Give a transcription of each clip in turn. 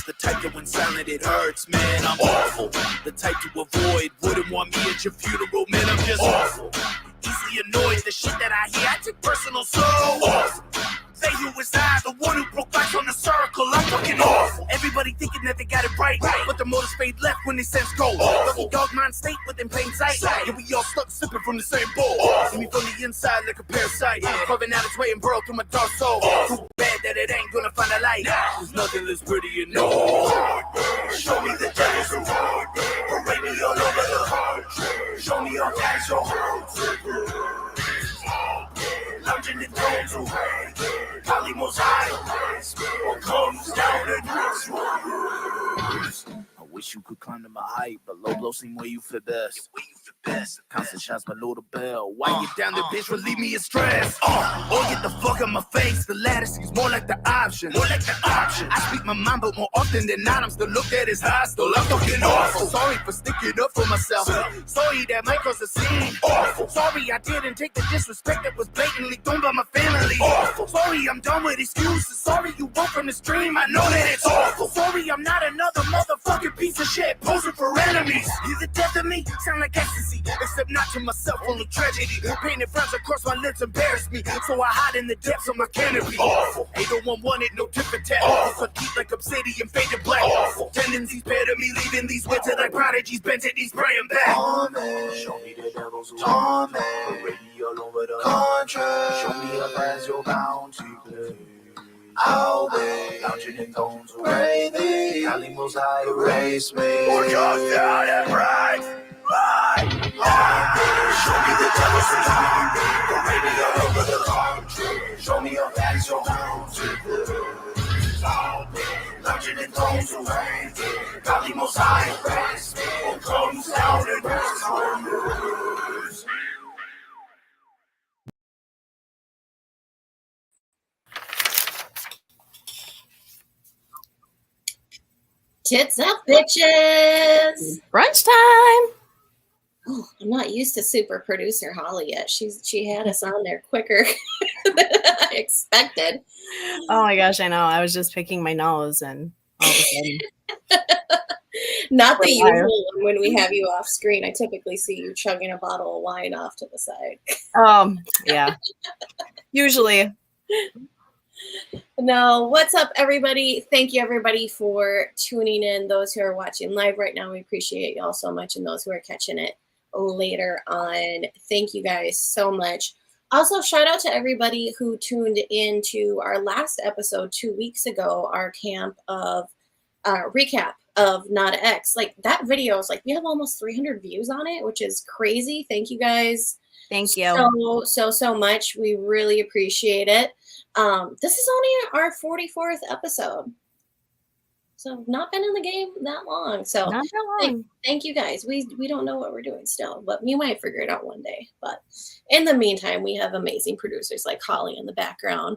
The type that when silent it hurts, man, I'm awful. The type to avoid, wouldn't want me at your funeral, man, I'm just awful. Easily annoyed, the shit that I hear, I take personal, so awful. Say who was I, the one who broke ice on the circle, I'm fucking awful. Everybody thinking that they got it right, but the motor's fade left when they sense go. Lucky dog mind state within plain sight, and we all stuck sipping from the same bowl. See me from the inside like a parasite, carving out its way and burrow through my dark soul. Too bad that it ain't gonna find a light. There's nothing less pretty and no. Show me the devil's who parade me all over the country. Show me your dad's your home. Lounging in thrones who Kali Mosai, or comes down and works. I wish you could climb to my height, but low blow seem where you fit best. Constant shots below the bell. Why you down there, bitch? Relieve me of stress. Or get the fuck out my face. The latter seems more like the option. I speak my mind, but more often than not, I'm still looked at as hostile. I'm fucking awful. Sorry for sticking up for myself. Sorry that might cause a scene. Awful. Sorry I didn't take the disrespect that was blatantly thrown by my family. Awful. Sorry I'm done with excuses. Sorry you woke from the stream. I know that it's awful. Sorry I'm not another motherfucking piece of shit posing for enemies. You're the death of me. Sound like ecstasy, except not to myself, full of tragedy. Painted frowns across my lips embarrass me, so I hide in the depths of my canopy. Awful. 801 wanted no tip for tat. So deep like obsidian, faded black. Awful. Tendencies better me, leaving these winter like prodigies, bent at these praying back. Amen. Show me the devil's who torment. Already all over the country. Show me a path you're bound to play. I'll be lounging in thrones who raise thee. Kali Mosai erase me. Or just down and right. Show me the devil's who parade me all over the country. Show me your dad's your home. Lounging in thrones who raise thee. Kali Mosai erase me. Or comes down and rescues. Tits up, bitches! Brunch time! Oh, I'm not used to super producer Holly yet. She had us on there quicker than I expected. Oh my gosh, I know. I was just picking my nose and all of a sudden. Not the usual one when we have you off screen. I typically see you chugging a bottle of wine off to the side. Yeah. Usually. No, what's up, everybody? Thank you, everybody, for tuning in. Those who are watching live right now, we appreciate y'all so much. And those who are catching it later on, thank you guys so much. Also, shout out to everybody who tuned in to our last episode 2 weeks ago, our camp of recap of Nada X. Like, that video is like, we have almost 300 views on it, which is crazy. Thank you guys. Thank you. So much. We really appreciate it. This is only our 44th episode. So not been in the game that long. So not that long. Thank you guys. We don't know what we're doing still, but we might figure it out one day. But in the meantime, we have amazing producers like Holly in the background.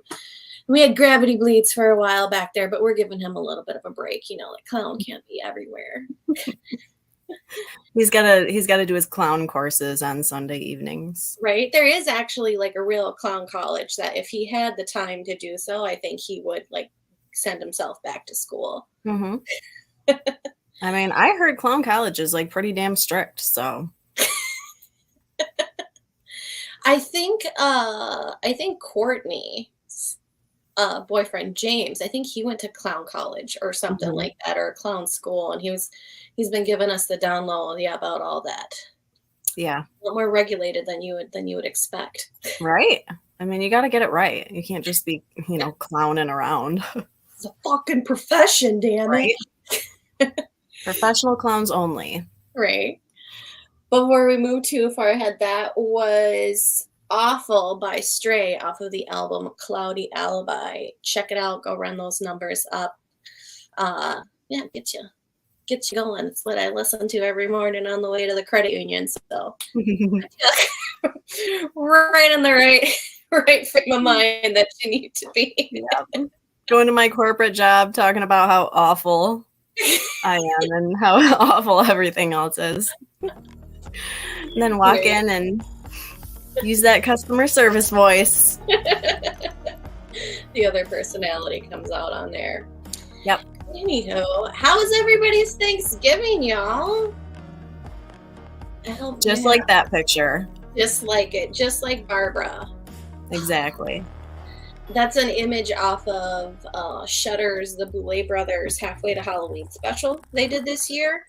We had Gravity Bleeds for a while back there, but we're giving him a little bit of a break. You know, like clown can't be everywhere. He's gotta do his clown courses on Sunday evenings. Right. There is actually like a real clown college that if he had the time to do so, I think he would like send himself back to school. Mm-hmm. I mean, I heard clown college is like pretty damn strict, so I think Courtney's boyfriend James, I think he went to clown college or something like that, or a clown school, and he's been giving us the down low about all that. Yeah, a lot more regulated than you would expect. Right. I mean, you got to get it right. You can't just be, clowning around. It's a fucking profession, damn it. Professional clowns only. Right. Before we move too far ahead, that was Awful by Stray off of the album Cloudy Alibi. Check it out. Go run those numbers up. Get you going. It's what I listen to every morning on the way to the credit union. So right in the right frame of mind that you need to be. Yeah. Going to my corporate job, talking about how awful I am and how awful everything else is. And then walk in and use that customer service voice. The other personality comes out on there. Yep. Anywho, how was everybody's Thanksgiving, y'all? Just like that picture. Just like it. Just like Barbara. Exactly. That's an image off of Shudder's The Boulet Brothers Halfway to Halloween special they did this year.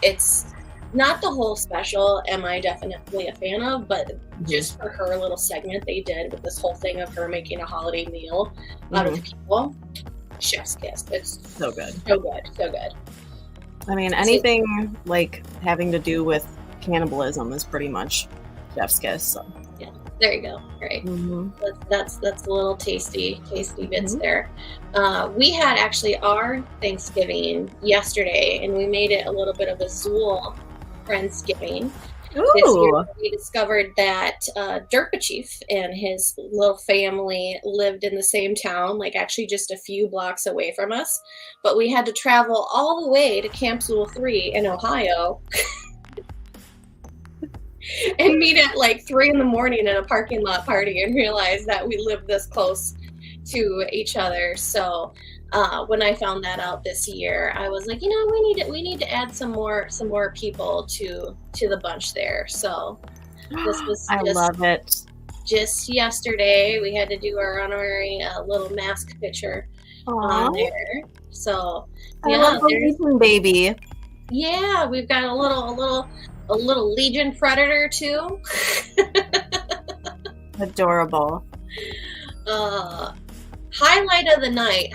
It's not the whole special, am I definitely a fan of, but just for her little segment they did with this whole thing of her making a holiday meal out of people. Chef's kiss. It's so good. So good. So good. I mean, anything like having to do with cannibalism is pretty much chef's kiss. So. Yeah, there you go. Right. Mm-hmm. That's a little tasty bits there. We had actually our Thanksgiving yesterday, and we made it a little bit of a Zool Friendsgiving. This year, we discovered that Derpachief and his little family lived in the same town, like actually just a few blocks away from us. But we had to travel all the way to Camp Zool 3 in Ohio and meet at like 3 a.m. in a parking lot party and realize that we lived this close to each other. So when I found that out this year, I was like, we need to add some more people to the bunch there. So this was I love it. Just yesterday, we had to do our honorary little mask picture on there. So I love the Legion baby. Yeah, we've got a little Legion Predator too. Adorable. Highlight of the night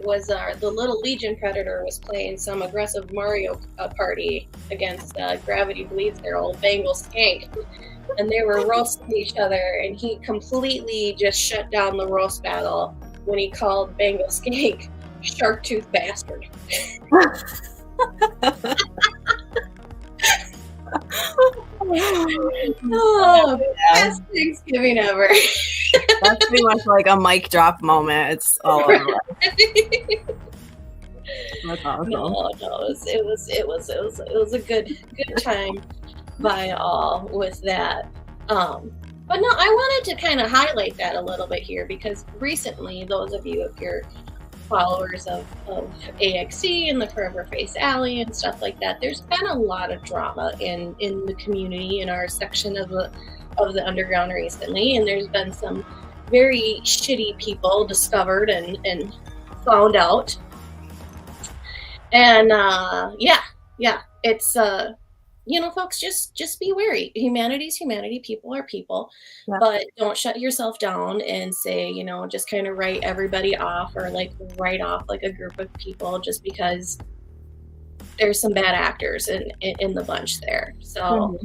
was the little Legion Predator was playing some aggressive Mario Party against Gravity Bleeds, their old Bengal skank, and they were roasting each other, and he completely just shut down the roast battle when he called Bengal skank shark tooth bastard. Oh, best Thanksgiving ever. That's pretty much like a mic drop moment. It's all over. That's awesome. No, it was a good time by all with that. But no, I wanted to kind of highlight that a little bit here because recently, those of you, if you're followers of AXC and the Forever Face Alley and stuff like that, there's been a lot of drama in the community in our section of the underground recently, and there's been some very shitty people discovered and found out. And it's folks, just be wary. Humanity's humanity, people are people. Yeah. But don't shut yourself down and say, just kind of write everybody off or like write off like a group of people just because there's some bad actors in the bunch there. So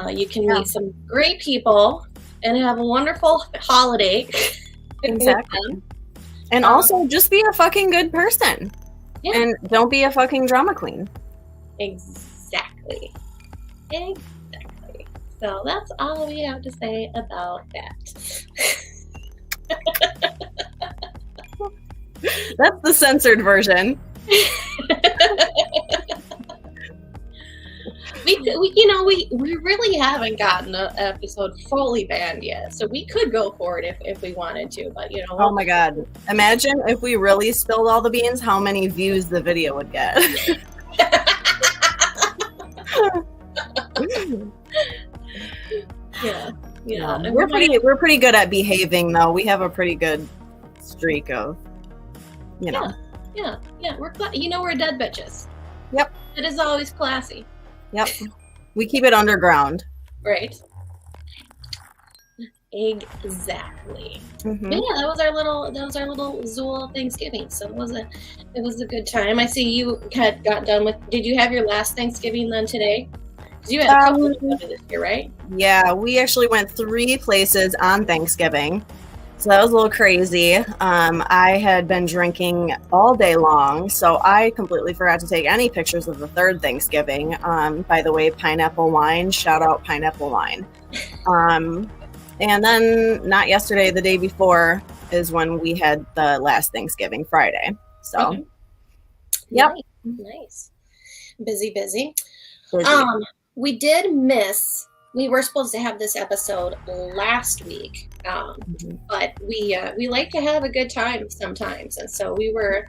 you can meet some great people and have a wonderful holiday. Exactly. And also just be a fucking good person. Yeah. And don't be a fucking drama queen. Exactly. So that's all we have to say about that. That's the censored version. We really haven't gotten an episode fully banned yet, so we could go for it if we wanted to. But oh my god! Imagine if we really spilled all the beans, how many views the video would get. Yeah. We're pretty good at behaving, though. We have a pretty good streak of, Yeah. We're we're dead bitches. Yep. It is always classy. Yep. We keep it underground. Right. Exactly. Mm-hmm. Yeah, that was our little Zool Thanksgiving. So it was a good time. I see you had got done with. Did you have your last Thanksgiving then today? Because you had a couple of this year, right? Yeah, we actually went 3 places on Thanksgiving. So that was a little crazy. I had been drinking all day long, so I completely forgot to take any pictures of the 3rd Thanksgiving. By the way, pineapple wine, shout out pineapple wine. And then not yesterday, the day before is when we had the last Thanksgiving, Friday. So, yep. Nice. Busy. We did miss we were supposed to have this episode last week, but we like to have a good time sometimes, and so we were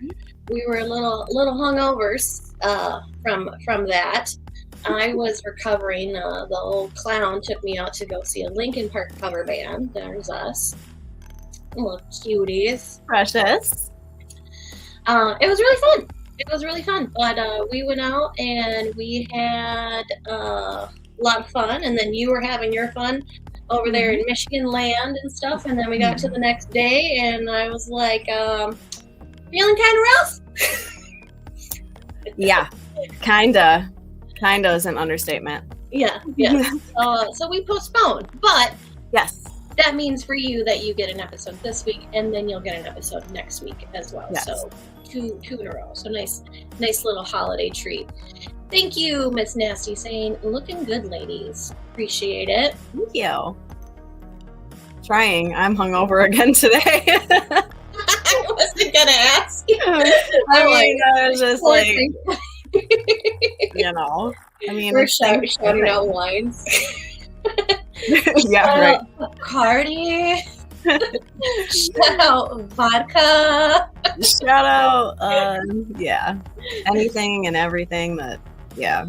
a little hungovers from that. I was recovering. The old clown took me out to go see a Linkin Park cover band. There's us, little cuties, Precious. It was really fun. It was really fun, but we went out and we had a lot of fun, and then you were having your fun over there in Michigan land and stuff, and then we got to the next day and I was like, feeling kind of rough. Yeah, kinda is an understatement. Yeah. So we postponed, but Yes. that means for you that you get an episode this week and then you'll get an episode next week as well. Yes. So two in a row. So nice little holiday treat. Thank you, Miss Nasty, saying looking good, ladies. Appreciate it. Thank you. Trying. I'm hungover again today. I wasn't gonna ask you. I was just like, you know. I mean, we're shouting out wines. Yeah, right. Bacardi. Shout out vodka. Shout out, yeah, anything and everything that, yeah.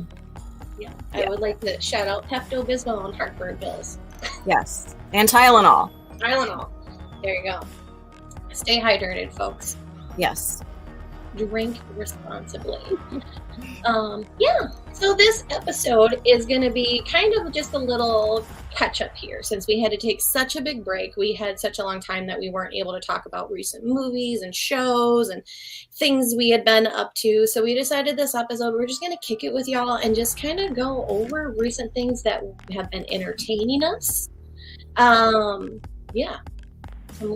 I would like to shout out Pepto-Bismol and heartburn pills. Yes, and Tylenol. Tylenol. There you go. Stay hydrated, folks. Yes. Drink responsibly. So this episode is going to be kind of just a little catch up here, since we had to take such a big break. We had such a long time that we weren't able to talk about recent movies and shows and things we had been up to. So we decided this episode we're just going to kick it with y'all and just kind of go over recent things that have been entertaining us.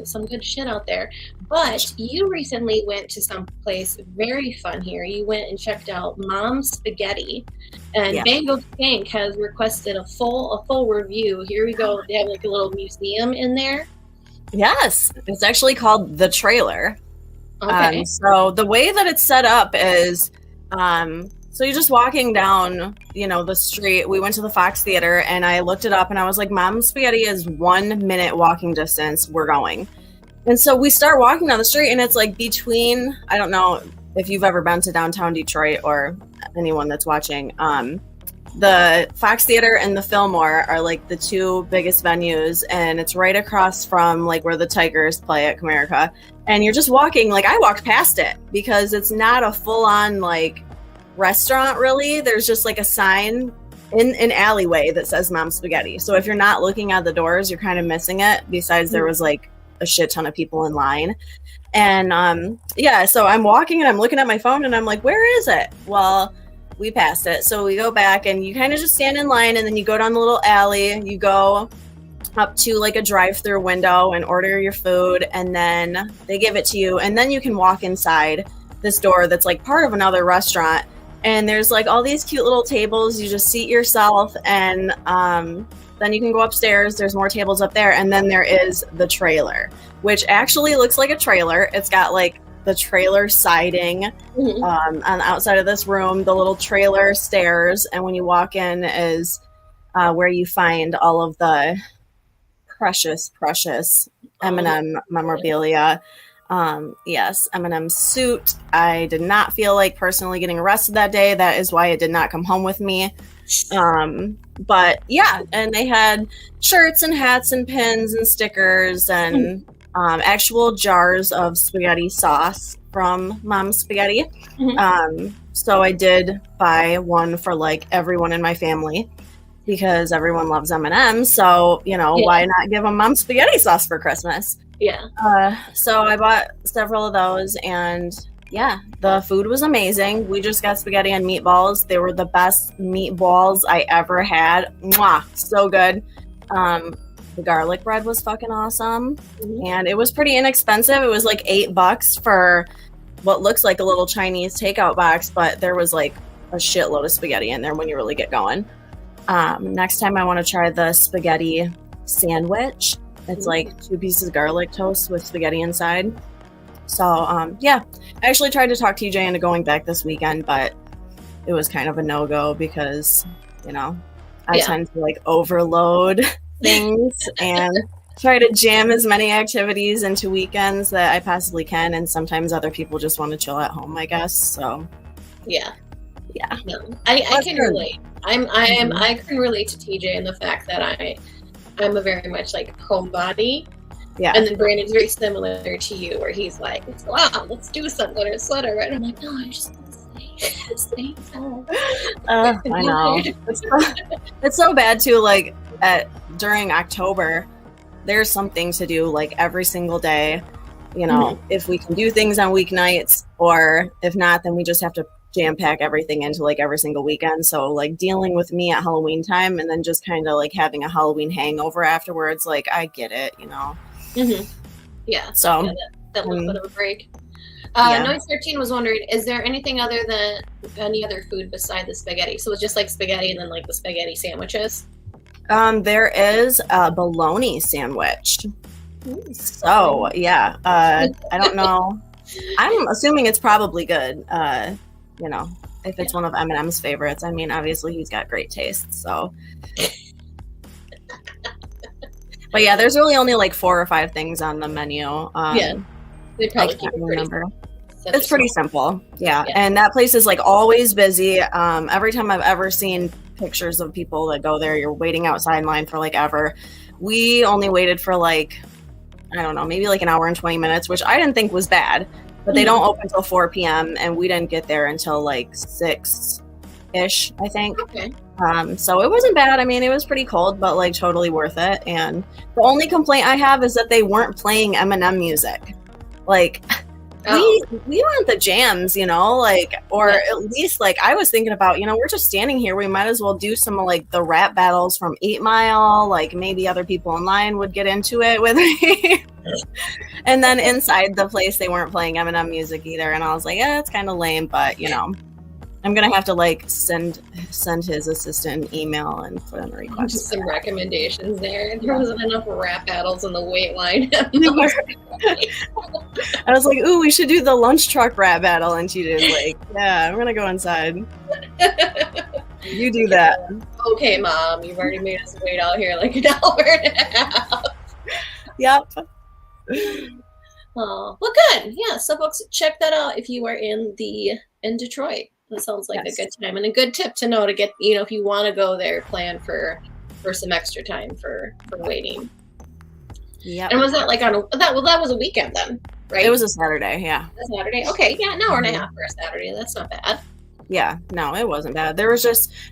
Some good shit out there. But you recently went to some place very fun here. You went and checked out Mom's Spaghetti, and Bango Skank has requested a full review. Here we go. They have like a little museum in there. Yes, it's actually called The Trailer. Okay. So the way that it's set up is, so you're just walking down, the street. We went to the Fox Theater and I looked it up and I was like, Mom's Spaghetti is 1 minute walking distance. We're going. And so we start walking down the street and it's like between, I don't know if you've ever been to downtown Detroit or anyone that's watching, the Fox Theater and the Fillmore are like the two biggest venues, and it's right across from like where the Tigers play at Comerica. And you're just walking, like I walked past it because it's not a full on like restaurant really. There's just like a sign in an alleyway that says Mom's Spaghetti. So if you're not looking at the doors, you're kind of missing it. Besides, there was like a shit ton of people in line. And so I'm walking and I'm looking at my phone and I'm like, where is it? Well, we passed it. So we go back and you kind of just stand in line and then you go down the little alley. You go up to like a drive-through window and order your food, and then they give it to you. And then you can walk inside this door that's like part of another restaurant. And there's like all these cute little tables. You just seat yourself, and then you can go upstairs. There's more tables up there. And then there is the trailer, which actually looks like a trailer. It's got like the trailer siding on the outside of this room, the little trailer stairs. And when you walk in is where you find all of the precious M&M memorabilia. Yes, Eminem's suit. I did not feel like personally getting arrested that day. That is why it did not come home with me. But yeah, and they had shirts and hats and pins and stickers and actual jars of spaghetti sauce from Mom's Spaghetti. So I did buy one for like everyone in my family because everyone loves M&M. So, why not give them Mom's Spaghetti sauce for Christmas? Yeah. So I bought several of those, and yeah, the food was amazing. We just got spaghetti and meatballs. They were the best meatballs I ever had. Mwah, so good. The garlic bread was fucking awesome, and it was pretty inexpensive. It was like $8 for what looks like a little Chinese takeout box, but there was like a shitload of spaghetti in there when you really get going. Next time I want to try the spaghetti sandwich. It's like 2 pieces of garlic toast with spaghetti inside. So, I actually tried to talk TJ into going back this weekend, but it was kind of a no-go because, I tend to like overload things and try to jam as many activities into weekends that I possibly can. And sometimes other people just want to chill at home, I guess. So yeah. No, I can good. relate. I can relate to TJ in the fact that I'm a very much like homebody. Yeah. And then Brandon's very similar to you, where he's like, wow, let's do something or sweater. And I'm like, no, I just want to stay home. I know. It's so bad too. Like during October, there's something to do like every single day. You know, if we can do things on weeknights, or if not, then we just have to jam pack everything into like every single weekend. So like dealing with me at Halloween time and then just kind of like having a Halloween hangover afterwards, like I get it, you know. Yeah. So that little bit of a break. Noise 13 was wondering, is there anything other than any other food beside the spaghetti? So it's just like spaghetti and then like the spaghetti sandwiches? There is a bologna sandwich. So yeah, I don't know. I'm assuming it's probably good. You know, if it's one of Eminem's favorites. I mean, obviously he's got great taste. So, but yeah, there's really only like 4 or 5 things on the menu. They probably I can't remember. It's pretty simple. Yeah. And that place is like always busy. Every time I've ever seen pictures of people that go there, you're waiting outside in line for like ever. We only waited for like, I don't know, maybe like an hour and 20 minutes, which I didn't think was bad, but they don't open until 4 p.m. and we didn't get there until like 6-ish, I think. Okay. So it wasn't bad. I mean, it was pretty cold, but like totally worth it. And the only complaint I have is that they weren't playing Eminem music. Like, we want the jams, you know, like, or at least like I was thinking about, you know, we're just standing here. We might as well do some like the rap battles from 8 Mile. Like maybe other people in line would get into it with me. And then inside the place, they weren't playing Eminem music either. And I was like, yeah, it's kind of lame, but you know, I'm going to have to like send his assistant an email and put in a request. Just some recommendations there. There wasn't enough rap battles in the wait line. I was like, ooh, we should do the lunch truck rap battle. And she did like, yeah, I'm going to go inside. You do that. Okay, Mom, you've already made us wait out here like an hour and a half. Yep. Oh, well, good. Yeah, so folks, check that out if you are in Detroit. That sounds like a good time and a good tip to know to get, you know, if you want to go there, plan for some extra time for waiting. Yeah. And was that like that was a weekend then, right? It was a Saturday, yeah. A Saturday. Okay, yeah, an hour and a half for a Saturday. That's not bad. Yeah, no, it wasn't bad. There was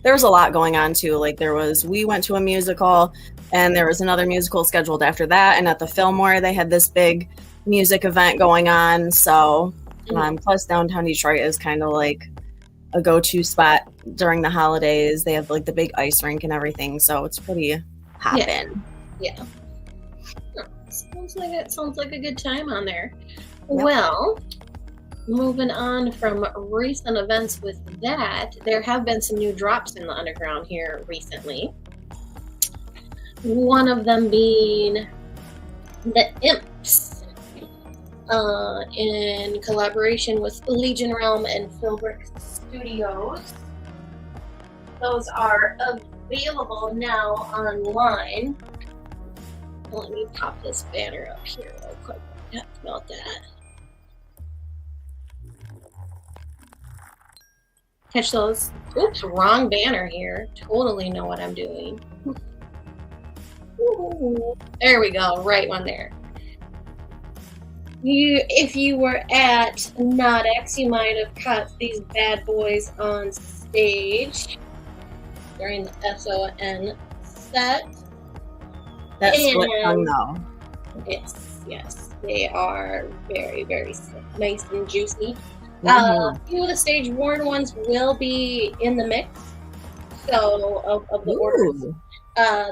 a lot going on too. Like we went to a musical and there was another musical scheduled after that. And at the Fillmore, they had this big music event going on. So plus downtown Detroit is kind of like a go-to spot during the holidays. They have like the big ice rink and everything. So it's pretty hoppin'. Yeah. Sounds like a good time on there. Yep. Well, moving on from recent events with that, there have been some new drops in the underground here recently. One of them being the Imps, in collaboration with Legion Realm and Philbrick Studios. Those are available now online. Let me pop this banner up here real quick. About that. Catch those. Oops, wrong banner here. Totally know what I'm doing. Ooh, there we go. Right one there. If you were at Nodex, you might have caught these bad boys on stage during the SON set. That's split tongue though. Yes. They are very, very nice and juicy. A few of the stage worn ones will be in the mix. So of the orders.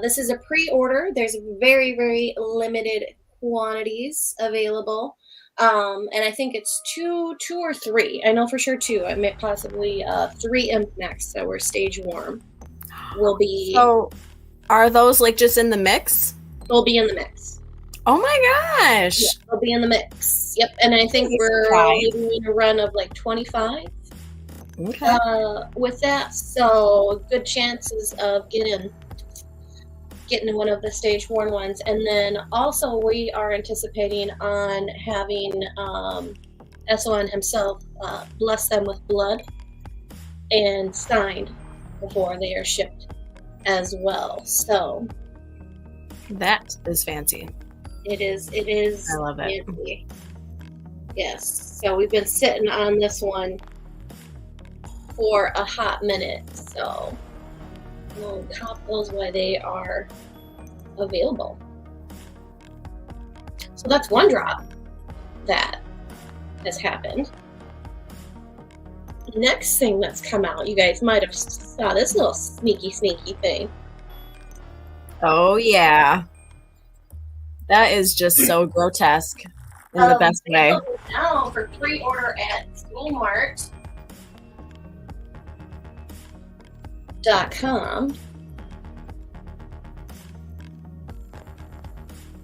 This is a pre-order. There's very, very limited quantities available. And I think it's two or 3. I know for sure 2. I may possibly 3 Imp necks that were stage warm will be. So are those like just in the mix? They'll be in the mix. Oh my gosh. Yeah, they'll be in the mix. Yep. And I think we're doing a run of like 25 with that. So good chances of getting getting one of the stage worn ones. And then also we are anticipating on having SON himself bless them with blood and signed before they are shipped as well. So that is fancy. it is I love it. fancy. Yes. So we've been sitting on this one for a hot minute. So we'll cop those while they are available. So that's one drop that has happened. Next thing that's come out, you guys might have saw this little sneaky thing. Oh yeah. That is just so grotesque in the best way. Available now for pre-order at Walmart.com.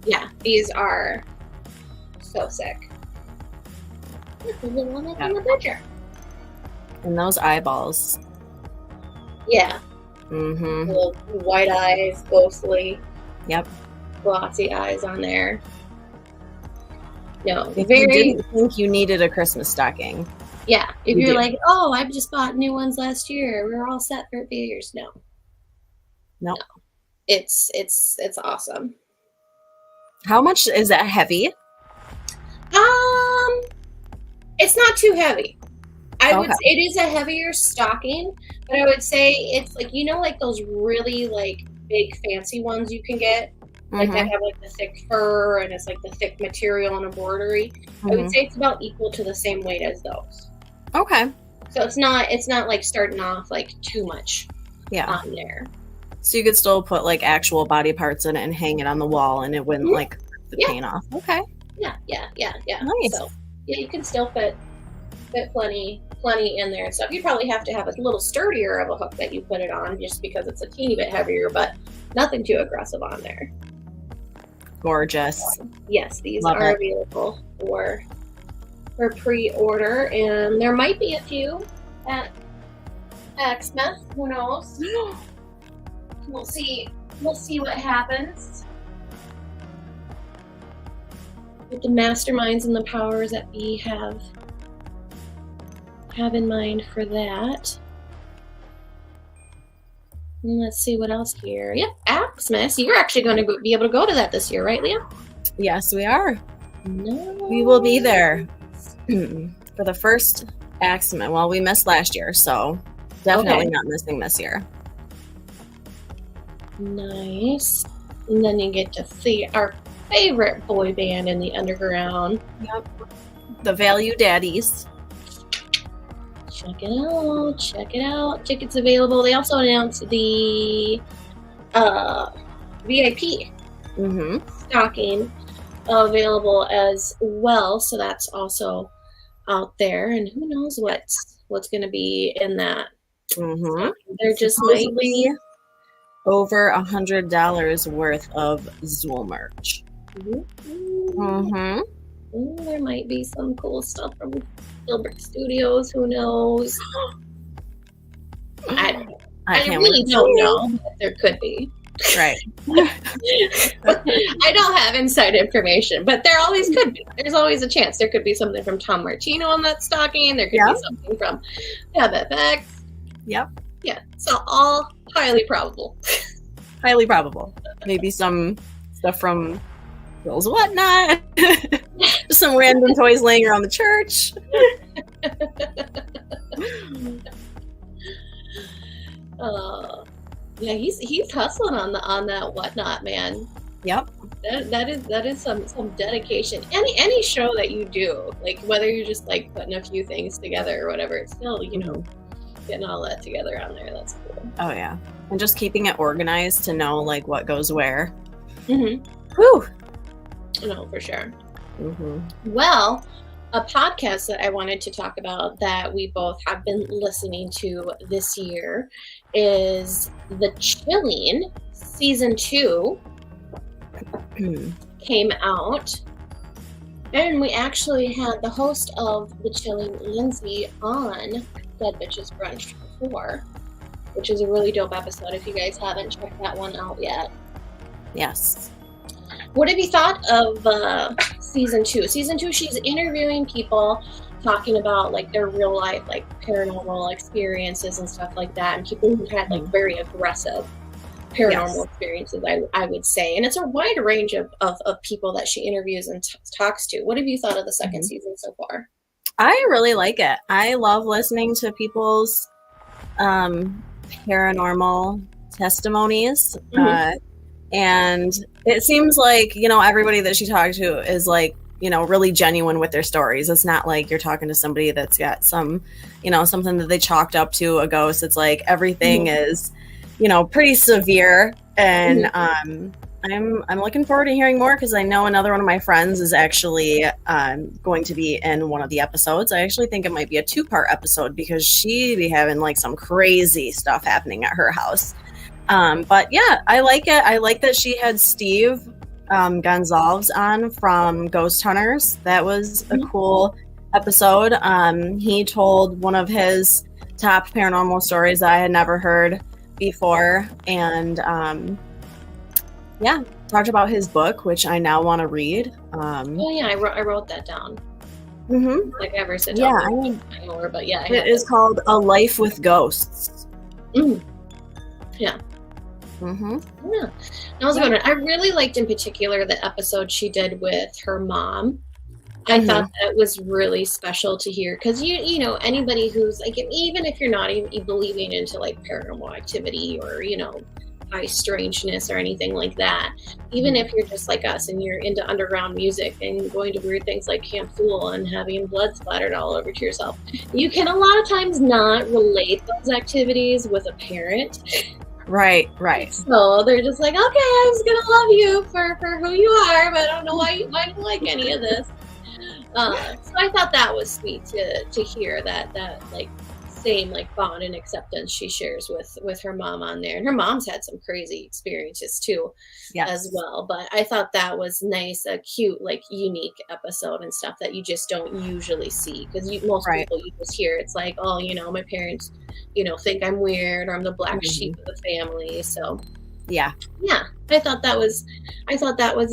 Yeah, these are so sick. Look, the little one that's in the picture. And those eyeballs. Yeah, Mm-hmm. little white eyes, ghostly, Yep. glossy eyes on there. No, If very. you didn't think you needed a Christmas stocking. Yeah, if You you're do. like, oh, I just bought new ones last year, we're all set for years. No, it's awesome. How much is that heavy? It's not too heavy. I would Okay. say it is a heavier stocking, but I would say it's like, you know, like those really like big fancy ones you can get, like that Mhm, have like the thick fur and it's like the thick material and embroidery. I mhm. would say it's about equal to the same weight as those. Okay. So it's not like starting off like too much Yeah. on there. So you could still put like actual body parts in it and hang it on the wall and it wouldn't Mhm. like rip the Yeah. paint off. Okay. Yeah. Nice. So yeah, you can still fit plenty in there and stuff. You probably have to have a little sturdier of a hook that you put it on, just because it's a teeny bit heavier, but nothing too aggressive on there. Gorgeous. Yes, these Love are it. available for pre-order, and there might be a few at Axmouth. Who knows? We'll see. We'll see what happens with the masterminds and the powers that we have in mind for that. And let's see what else here. Yep, Axmas. You're actually going to be able to go to that this year, right, Leah? Yes, we are. No. We will be there for the first Axeman. Well, we missed last year, so definitely Okay. not missing this year. Nice. And then you get to see our favorite boy band in the underground. Yep. The Value Daddies. Check it out. Check it out. Tickets available. They also announced the VIP Mm-hmm. stocking available as well. So that's also out there. And who knows what's going to be in that. Mm-hmm. They're just might Supposedly over $100 worth of Zool merch. Mm-hmm. There might be some cool stuff from Gilbert Studios. Who knows? I don't know. I can't really wait to don't see. know, but there could be. Right. I don't have inside information, but there always could be. There's always a chance. There could be something from Tom Martino on that stocking. There could Yeah. be something from FX. Yep. Yeah, so all highly probable. Highly probable. Maybe some stuff from Girls Whatnot. Just some random toys laying around the church. Yeah, he's hustling on that Whatnot, man. Yep. That is some dedication. Any show that you do, like whether you're just like putting a few things together or whatever, it's still, you know, getting all that together on there. That's cool. Oh yeah. And just keeping it organized to know like what goes where. Mm-hmm. Whew. No, for sure. Mm-hmm. Well, a podcast that I wanted to talk about that we both have been listening to this year is The Chilling Season 2 came out. And we actually had the host of The Chilling, Lindsay, on Dead Bitches Brunch before, which is a really dope episode if you guys haven't checked that one out yet. Yes. What have you thought of season 2? Season 2, she's interviewing people, talking about like their real life, like paranormal experiences and stuff like that, and people who had like very aggressive paranormal experiences, I would say. And it's a wide range of people that she interviews and talks to. What have you thought of the second season so far? I really like it. I love listening to people's paranormal testimonies. And it seems like, everybody that she talked to is like, really genuine with their stories. It's not like you're talking to somebody that's got some, something that they chalked up to a ghost. It's like everything is, pretty severe. And I'm looking forward to hearing more, because I know another one of my friends is actually going to be in one of the episodes. I actually think it might be a 2-part episode, because she be having like some crazy stuff happening at her house. But yeah, I like it. I like that she had Steve Gonzalez on from Ghost Hunters. That was a cool episode. He told one of his top paranormal stories that I had never heard before. And talked about his book, which I now want to read. I wrote that down. Like ever since I mean, but yeah, it is called A Life with Ghosts. Yeah. Yeah. I was wondering, I really liked in particular the episode she did with her mom. I thought that was really special to hear, because you know, anybody who's like, even if you're not even believing into like paranormal activity or high strangeness or anything like that, even if you're just like us and you're into underground music and going to weird things like Camp Fool and having blood splattered all over to yourself, you can a lot of times not relate those activities with a parent. Right. So they're just like, okay, I'm just gonna love you for who you are, but I don't know why you like any of this. So I thought that was sweet to hear that like same like bond and acceptance she shares with her mom on there. And her mom's had some crazy experiences too, as well. But I thought that was nice, a cute, like unique episode and stuff that you just don't usually see, because most people you just hear it's like, oh, my parents, think I'm weird, or I'm the black sheep of the family. So yeah, I thought that was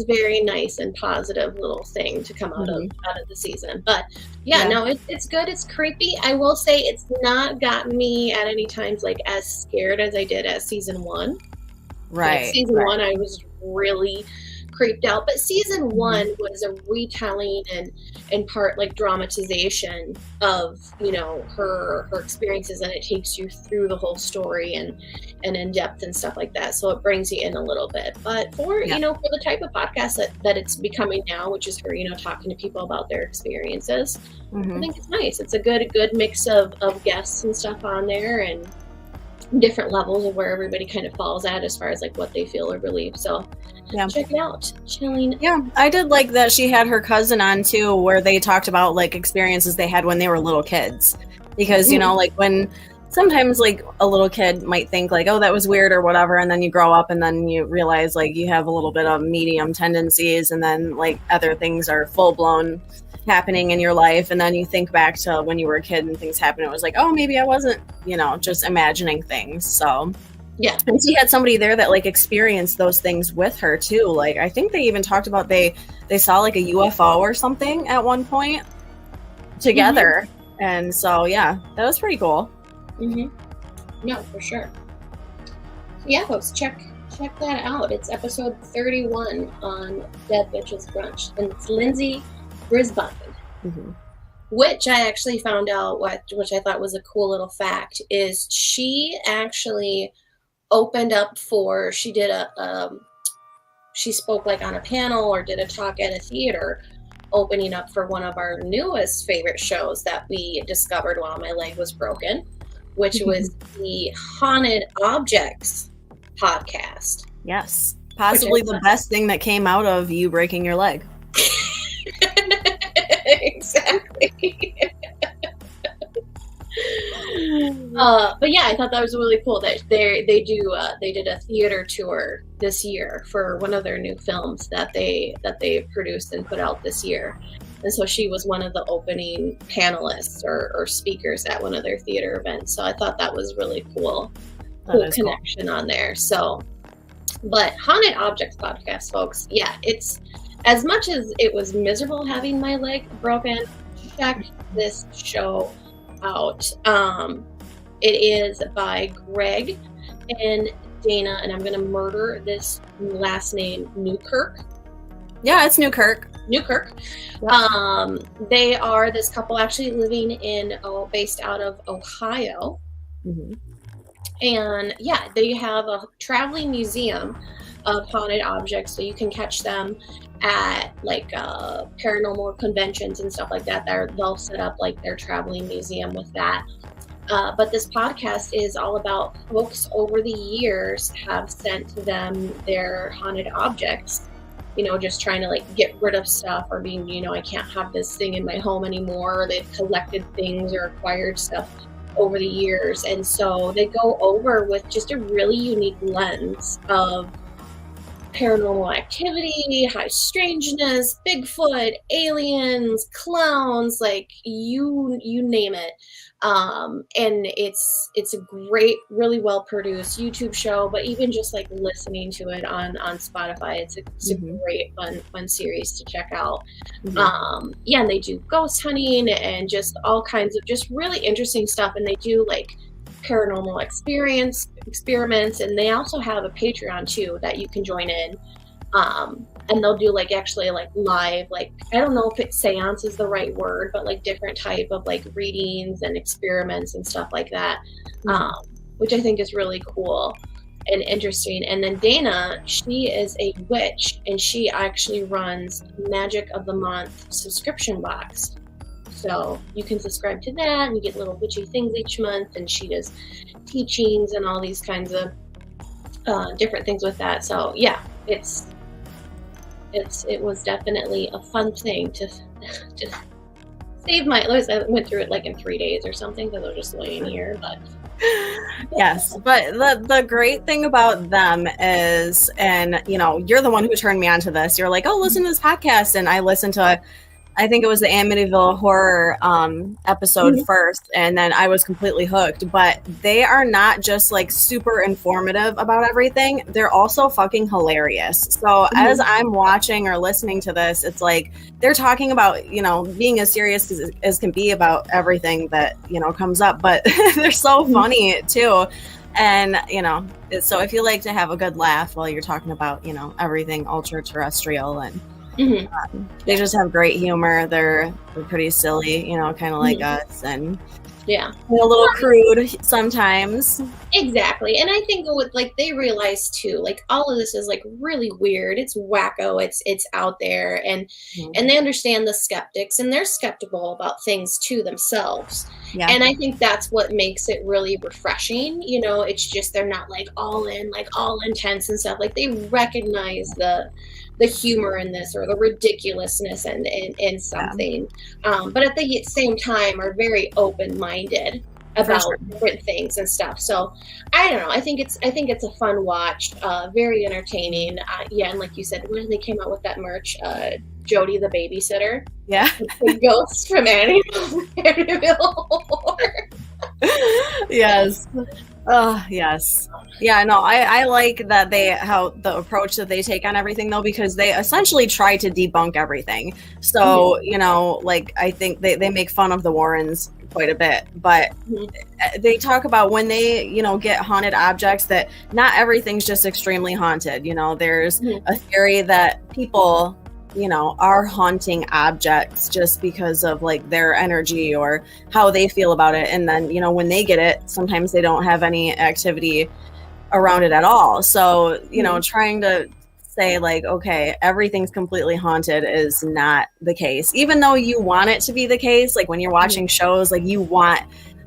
very nice and positive little thing to come out of the season. But no, it's good. It's creepy. I will say it's not gotten me at any times like as scared as I did as season 1. Like season 1, I was really creeped out, but season 1 was a retelling and part like dramatization of her experiences, and it takes you through the whole story and in depth and stuff like that, so it brings you in a little bit. But for for the type of podcast that it's becoming now, which is her talking to people about their experiences, I think it's nice. It's a good mix of guests and stuff on there, and different levels of where everybody kind of falls at as far as like what they feel or believe. So check it out. Chilling. Yeah, I did like that she had her cousin on too, where they talked about like experiences they had when they were little kids, because like when sometimes like a little kid might think like, oh, that was weird or whatever, and then you grow up and then you realize like you have a little bit of medium tendencies, and then like other things are full-blown happening in your life, and then you think back to when you were a kid and things happened. It was like, oh, maybe I wasn't just imagining things. So and she had somebody there that like experienced those things with her too. Like I think they even talked about they saw like a UFO or something at one point together. And so that was pretty cool. No, for sure. Folks, check that out. It's episode 31 on Dead Bitches Brunch, and it's Lindsay Brisbane, which I actually found out, which I thought was a cool little fact, is she actually opened up for, she spoke like on a panel or did a talk at a theater, opening up for one of our newest favorite shows that we discovered while my leg was broken, which was the Haunted Objects podcast. Yes, possibly the best thing that came out of you breaking your leg. Exactly. But I thought that was really cool that they did a theater tour this year for one of their new films that they produced and put out this year, and so she was one of the opening panelists or speakers at one of their theater events. So I thought that was really cool connection on there. So But Haunted Objects podcast, folks, yeah, it's as much as it was miserable having my leg broken, check this show out. It is by Greg and Dana, and I'm going to murder this last name, Newkirk. Yeah, it's Newkirk. Yep. They are this couple actually living in, based out of Ohio. Mm-hmm. And yeah, they have a traveling museum of haunted objects, so you can catch them at like paranormal conventions and stuff like that. They'll set up like their traveling museum with that. But this podcast is all about folks over the years have sent them their haunted objects, just trying to like get rid of stuff, or being, I can't have this thing in my home anymore, or they've collected things or acquired stuff over the years. And so they go over with just a really unique lens of paranormal activity, high strangeness, Bigfoot, aliens, clowns, like you name it. And it's a great, really well produced YouTube show, but even just like listening to it on Spotify, it's a great fun series to check out. Yeah, and they do ghost hunting and just all kinds of just really interesting stuff, and they do like paranormal experiments, and they also have a Patreon too that you can join in. And they'll do like actually like live, like I don't know if seance is the right word, but like different type of like readings and experiments and stuff like that, which I think is really cool and interesting. And then Dana, she is a witch, and she actually runs Magic of the Month subscription box. So you can subscribe to that and you get little witchy things each month, and she does teachings and all these kinds of different things with that. So yeah, it was definitely a fun thing to save my life. I went through it like in 3 days or something because I was just laying here. But yes, but the great thing about them is, and you're the one who turned me on to this. You're like, oh, listen to this podcast, and I listened to I think it was the Amityville Horror episode first, and then I was completely hooked. But they are not just like super informative about everything. They're also fucking hilarious. So as I'm watching or listening to this, it's like they're talking about, being as serious as can be about everything that, comes up. But they're so funny too. And, so if you like to have a good laugh while you're talking about, everything ultra terrestrial, and they just have great humor. They're pretty silly, kind of like us, and yeah, a little crude sometimes. Exactly. And I think they realize too, like all of this is like really weird. It's wacko. It's out there, and they understand the skeptics, and they're skeptical about things too themselves. Yeah. And I think that's what makes it really refreshing. It's just they're not like all in, like all intense and stuff. Like they recognize the humor in this, or the ridiculousness in something, but at the same time are very open-minded about different things and stuff. So I don't know. I think it's a fun watch, very entertaining. Yeah, and like you said, when they came out with that merch, Jody the babysitter, the ghost from Amityville Horror. Yes. Oh, yes. Yeah, no, I like that how the approach that they take on everything, though, because they essentially try to debunk everything. So, I think they make fun of the Warrens quite a bit, but they talk about when they, get haunted objects, that not everything's just extremely haunted. There's a theory that people, are haunting objects just because of like their energy or how they feel about it. And then, when they get it, sometimes they don't have any activity around it at all. So, trying to say like, okay, everything's completely haunted is not the case, even though you want it to be the case. Like when you're watching shows, like you want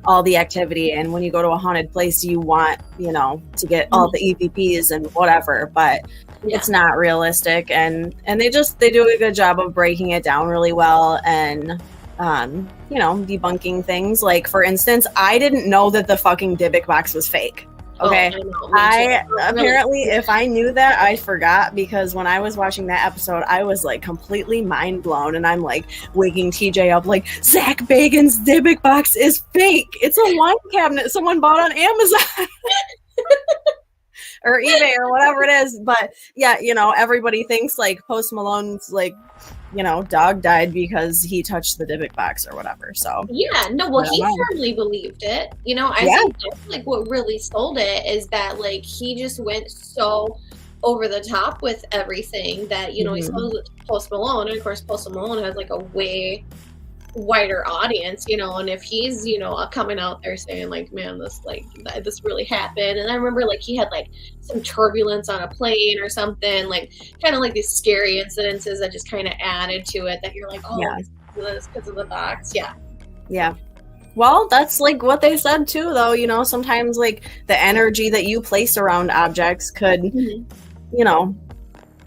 all the activity, and when you go to a haunted place, you want, to get all the EVPs and whatever, but it's not realistic. And they do a good job of breaking it down really well, and debunking things. Like, for instance, I didn't know that the fucking Dybbuk box was fake. Okay. I apparently, if I knew that, I forgot, because when I was watching that episode, I was like completely mind blown, and I'm like waking TJ up like, Zach Bagans' Dybbuk box is fake. It's a wine cabinet someone bought on Amazon. or eBay or whatever it is. But yeah, everybody thinks like Post Malone's like, dog died because he touched the Dybbuk box or whatever. So yeah, no, well, he firmly believed it. I think that's like what really sold it is that like he just went so over the top with everything that he sold it to Post Malone, and of course Post Malone has like a way wider audience, and if he's coming out there saying like, man, this really happened, and I remember like he had like some turbulence on a plane or something, like kind of like these scary incidences that just kind of added to it, that you're like, oh, this because of the box. Yeah Well, that's like what they said too, though. Sometimes like the energy that you place around objects could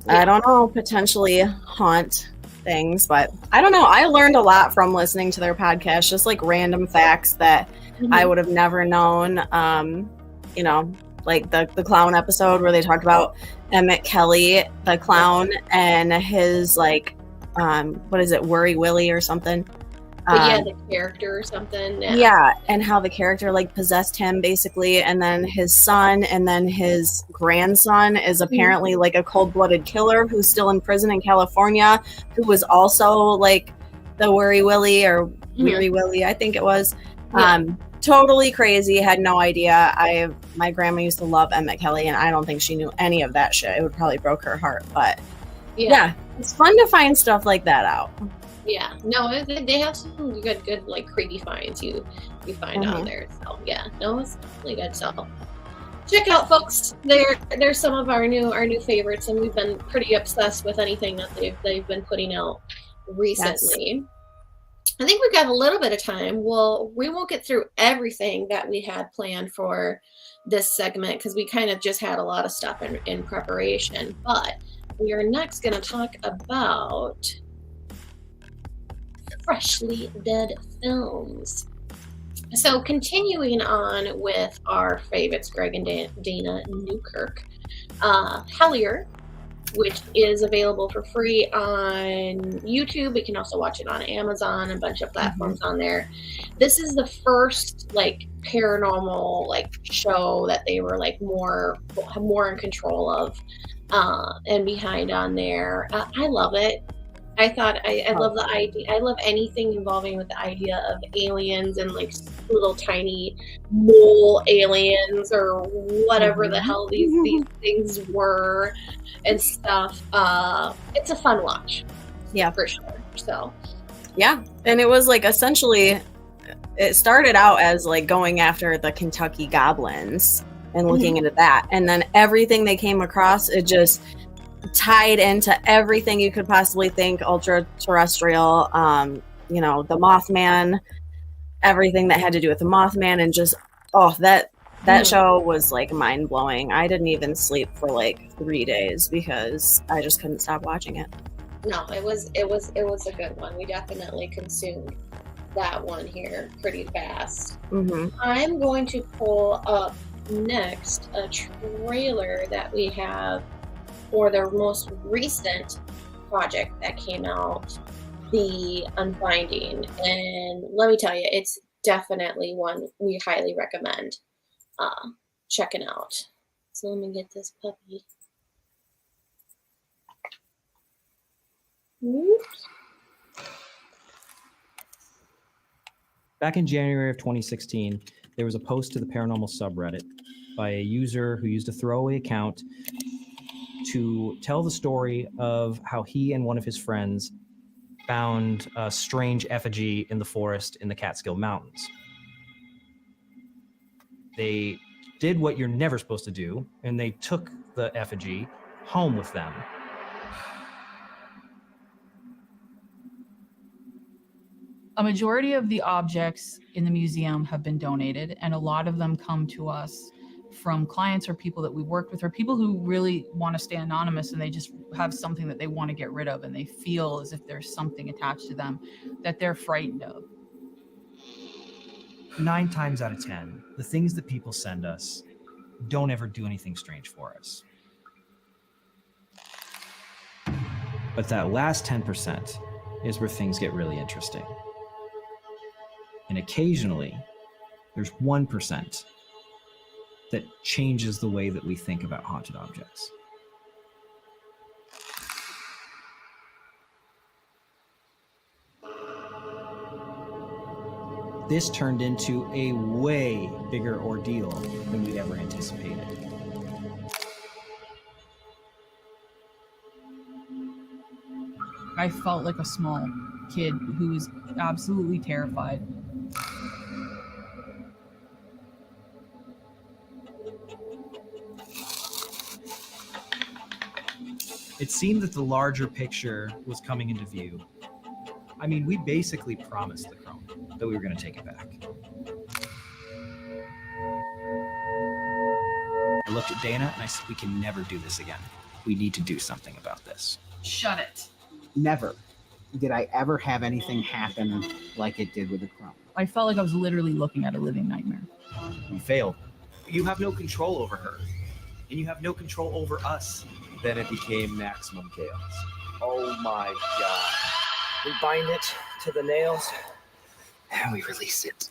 I don't know, potentially haunt things, but I don't know. I learned a lot from listening to their podcast, just like random facts that I would have never known. Like the clown episode where they talked about Emmett Kelly, the clown, and his like, what is it, Worry Willie or something? The character or something. Yeah, and how the character like possessed him basically, and then his son, and then his grandson is apparently like a cold-blooded killer who's still in prison in California, who was also like the Worry Willie or Weary Willie, I think it was. Totally crazy. Had no idea. My grandma used to love Emmett Kelly, and I don't think she knew any of that shit. It would probably broke her heart, but yeah, it's fun to find stuff like that out. Yeah, no, they have some good like creepy finds you find on there. So yeah, no, it's definitely good. So check out, folks. They're some of our new favorites, and we've been pretty obsessed with anything that they've been putting out recently. Yes. I think we've got a little bit of time. We won't get through everything that we had planned for this segment because we kind of just had a lot of stuff in preparation. But we are next going to talk about freshly dead films. So continuing on with our favorites, Greg and Dana Newkirk, Hellier, which is available for free on YouTube. We can also watch it on Amazon, a bunch of platforms on there. This is the first like paranormal like show that they were like more in control of and behind on there. I love it. I thought I love the idea. I love anything involving with the idea of aliens and like little tiny mole aliens or whatever the hell these things were and stuff. It's a fun watch. Yeah, for sure. So yeah, and it was like essentially it started out as like going after the Kentucky Goblins and looking into that, and then everything they came across, it just tied into everything you could possibly think, ultra terrestrial, the Mothman, everything that had to do with the Mothman, and just that show was like mind blowing. I didn't even sleep for like 3 days because I just couldn't stop watching it. No, it was a good one. We definitely consumed that one here pretty fast. I'm going to pull up next a trailer that we have for their most recent project that came out, The Unbinding. And let me tell you, it's definitely one we highly recommend checking out. So let me get this puppy. Oops. Back in January of 2016, there was a post to the paranormal subreddit by a user who used a throwaway account to tell the story of how he and one of his friends found a strange effigy in the forest in the Catskill Mountains. They did what you're never supposed to do, and they took the effigy home with them. A majority of the objects in the museum have been donated, and a lot of them come to us from clients or people that we work with, or people who really want to stay anonymous and they just have something that they want to get rid of, and they feel as if there's something attached to them that they're frightened of. 9 times out of 10, the things that people send us don't ever do anything strange for us. But that last 10% is where things get really interesting. And occasionally, there's 1% that changes the way that we think about haunted objects. This turned into a way bigger ordeal than we'd ever anticipated. I felt like a small kid who was absolutely terrified. It seemed that the larger picture was coming into view. I mean, we basically promised the Chrome that we were going to take it back. I looked at Dana and I said, we can never do this again. We need to do something about this. Shut it. Never did I ever have anything happen like it did with the Chrome. I felt like I was literally looking at a living nightmare. We failed. You have no control over her, and you have no control over us. Then it became maximum chaos. Oh my god. We bind it to the nails, and we release it.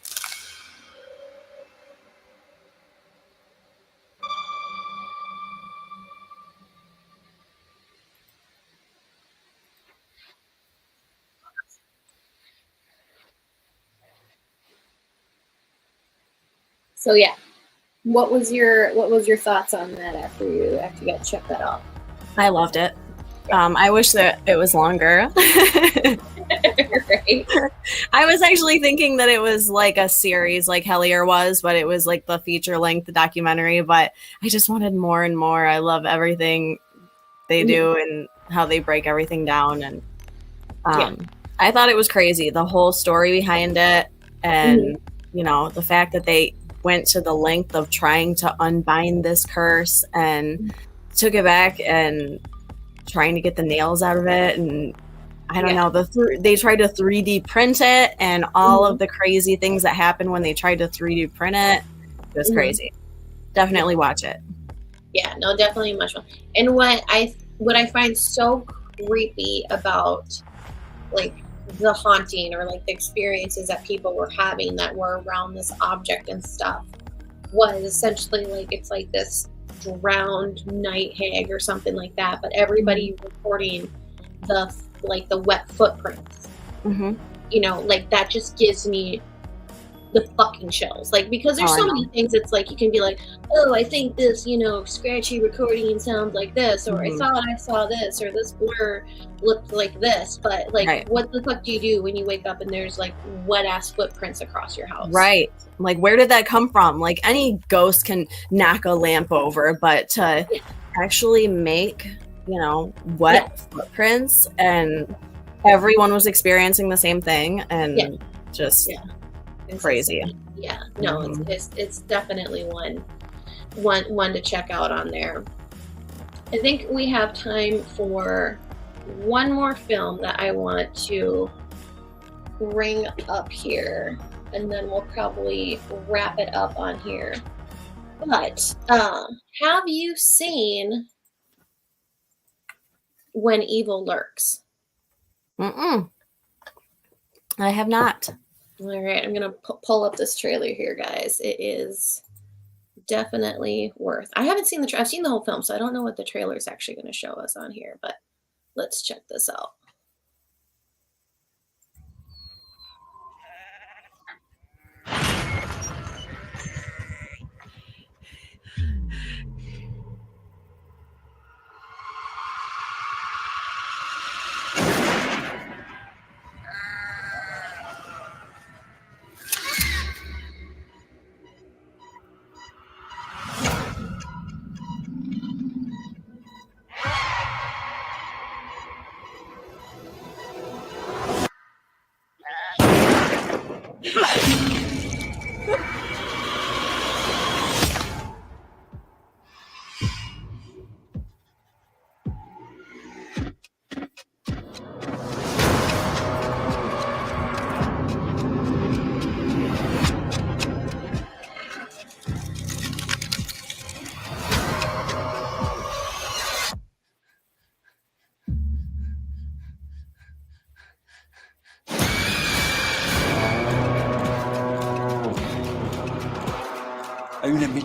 So yeah, what was your thoughts on that after you got checked that out? I loved it. I wish that it was longer. Right? I was actually thinking that it was like a series like Hellier was, but it was like the feature length documentary, but I just wanted more and more. I love everything they do and how they break everything down. And I thought it was crazy, the whole story behind it. And, you know, the fact that they went to the length of trying to unbind this curse and took it back and trying to get the nails out of it. And I don't know, they tried to 3D print it and all of the crazy things that happened when they tried to 3D print it. It was crazy. Definitely watch it. Yeah, no, definitely much fun. And what I find so creepy about like the haunting or like the experiences that people were having that were around this object and stuff was essentially like it's like this drowned night hag or something like that, but everybody reporting the wet footprints. You know, like that just gives me the fucking chills. Like, because there's so many things, it's like you can be like, oh, I think this, you know, scratchy recording sounds like this, or I saw this, or this blur looked like this. But like, what the fuck do you do when you wake up and there's like wet ass footprints across your house? Right. Like, where did that come from? Like, any ghost can knock a lamp over, but to actually make, you know, wet footprints, and everyone was experiencing the same thing, and just crazy. Yeah, no, it's definitely one to check out on there. I think we have time for one more film that I want to bring up here, and then we'll probably wrap it up on here. But have you seen When Evil Lurks? I have not. All right, I'm gonna pull up this trailer here, guys. It is definitely worth. I haven't seen I've seen the whole film, so I don't know what the trailer is actually going to show us on here. But let's check this out.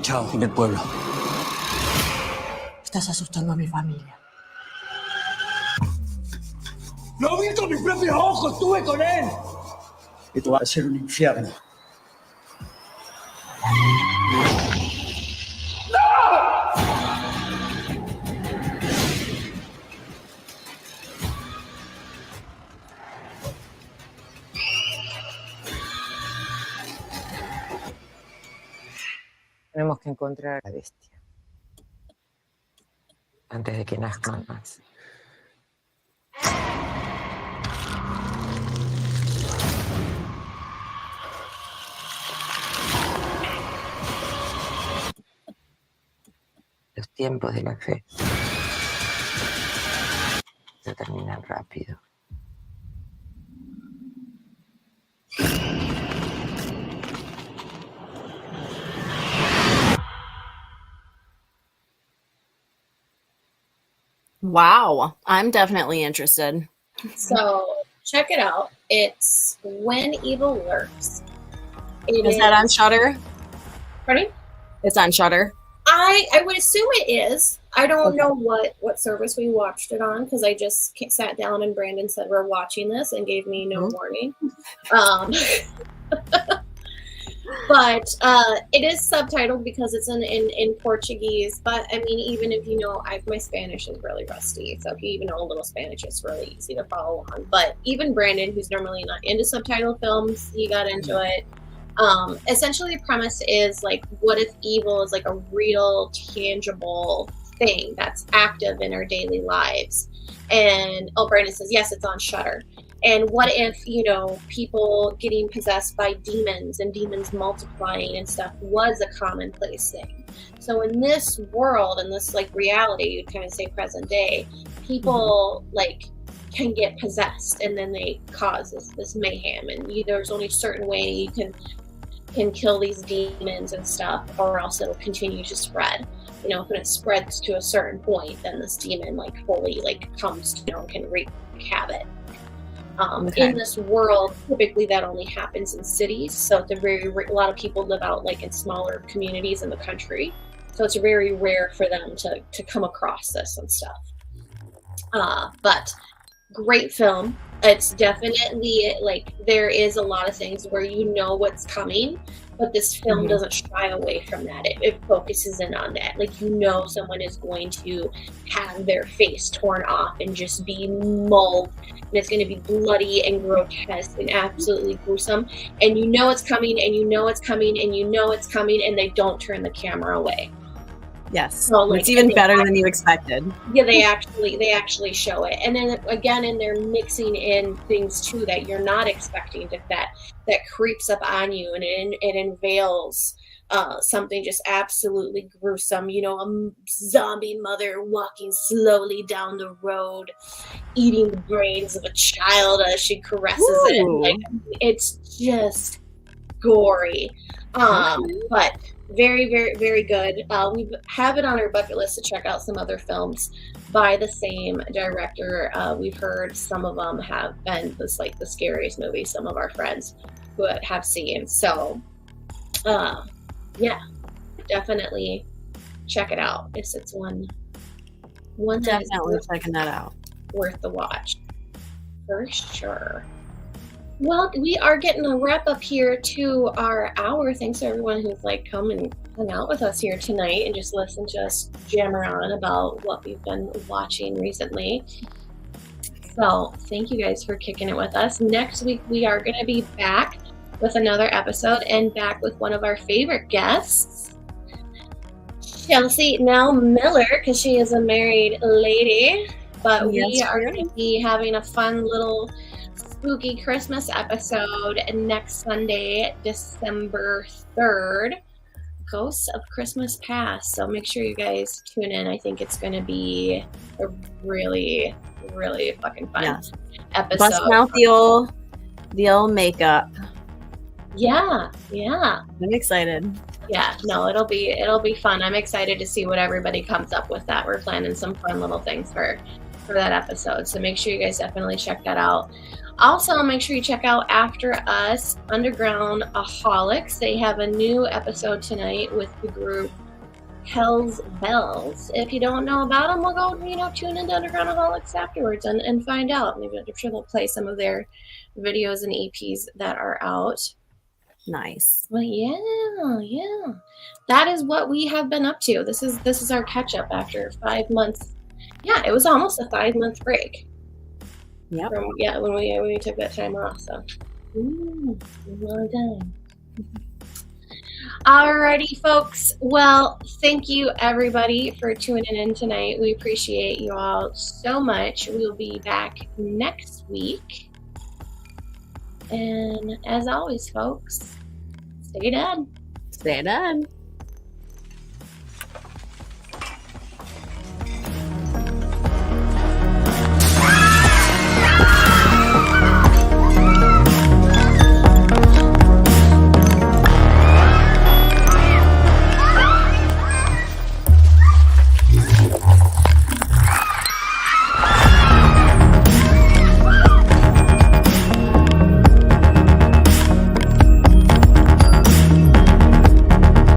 Chao, fin del pueblo. Estás asustando a mi familia. ¡Lo vi con mis propios ojos! ¡Estuve con él! Esto va a ser un infierno. Tenemos que encontrar a la bestia antes de que nazcan más. Los tiempos de la fe se terminan rápido. Wow, I'm definitely interested. So check it out. It's When Evil Lurks. Is that on Shudder? Pardon? It's on Shudder. I would assume it is. I don't know what service we watched it on because I just sat down and Brandon said we're watching this and gave me no warning. But it is subtitled because it's in Portuguese. But I mean, even if you know, my Spanish is really rusty. So if you even know a little Spanish, it's really easy to follow along. But even Brandon, who's normally not into subtitle films, he got into it. Essentially, the premise is like, what if evil is like a real, tangible thing that's active in our daily lives? And Brandon says, yes, it's on Shudder. And what if, you know, people getting possessed by demons and demons multiplying and stuff was a commonplace thing? So in this world, in this like reality, you kind of say present day, people like can get possessed and then they cause this mayhem. And there's only a certain way you can kill these demons and stuff, or else it'll continue to spread. You know, when it spreads to a certain point, then this demon like fully like comes, you know, can wreak havoc. In this world, typically that only happens in cities. So it's a lot of people live out like in smaller communities in the country. So it's very rare for them to come across this and stuff. But great film. It's definitely like there is a lot of things where you know what's coming, but this film doesn't shy away from that. It focuses in on that. Like, you know, someone is going to have their face torn off and just be mauled, and it's going to be bloody and grotesque and absolutely gruesome. And you know it's coming, and you know it's coming, and you know it's coming, and they don't turn the camera away. Yes, so, like, it's even better than you expected. Yeah, they actually show it, and then again, and they're mixing in things too that you're not expecting, that creeps up on you, and it unveils something just absolutely gruesome. You know, a zombie mother walking slowly down the road, eating the brains of a child as she caresses it. Like, it's just gory, but very, very, very good. We have it on our bucket list to check out some other films by the same director. We've heard some of them have been the scariest movies some of our friends who have seen. So, yeah, definitely check it out. It's one definitely checking that out. Worth the watch for sure. Well, we are getting a wrap up here to our hour. Thanks to everyone who's come and hung out with us here tonight and just listen to us jammer on about what we've been watching recently. So thank you guys for kicking it with us. Next week, we are going to be back with another episode and back with one of our favorite guests, Chelsea Nell Miller, because she is a married lady. But we are going to be having a fun little spooky Christmas episode next Sunday, December 3rd, Ghosts of Christmas Past. So make sure you guys tune in. I think it's going to be a really, really fucking fun episode. Busting out the old makeup. Yeah. I'm excited. Yeah, no, it'll be fun. I'm excited to see what everybody comes up with that. We're planning some fun little things for that episode. So make sure you guys definitely check that out. Also, make sure you check out After Us Underground Aholics. They have a new episode tonight with the group Hell's Bells. If you don't know about them, we'll go, tune into Underground Aholics afterwards and find out. Maybe I'm sure they'll play some of their videos and EPs that are out. Nice. Well, yeah. That is what we have been up to. This is our catch up after 5 months. Yeah, it was almost a 5-month break. Yep. When we took that time off. So, a long time. Alrighty, folks. Well, thank you everybody for tuning in tonight. We appreciate you all so much. We'll be back next week. And as always, folks, stay dead. Stay dead.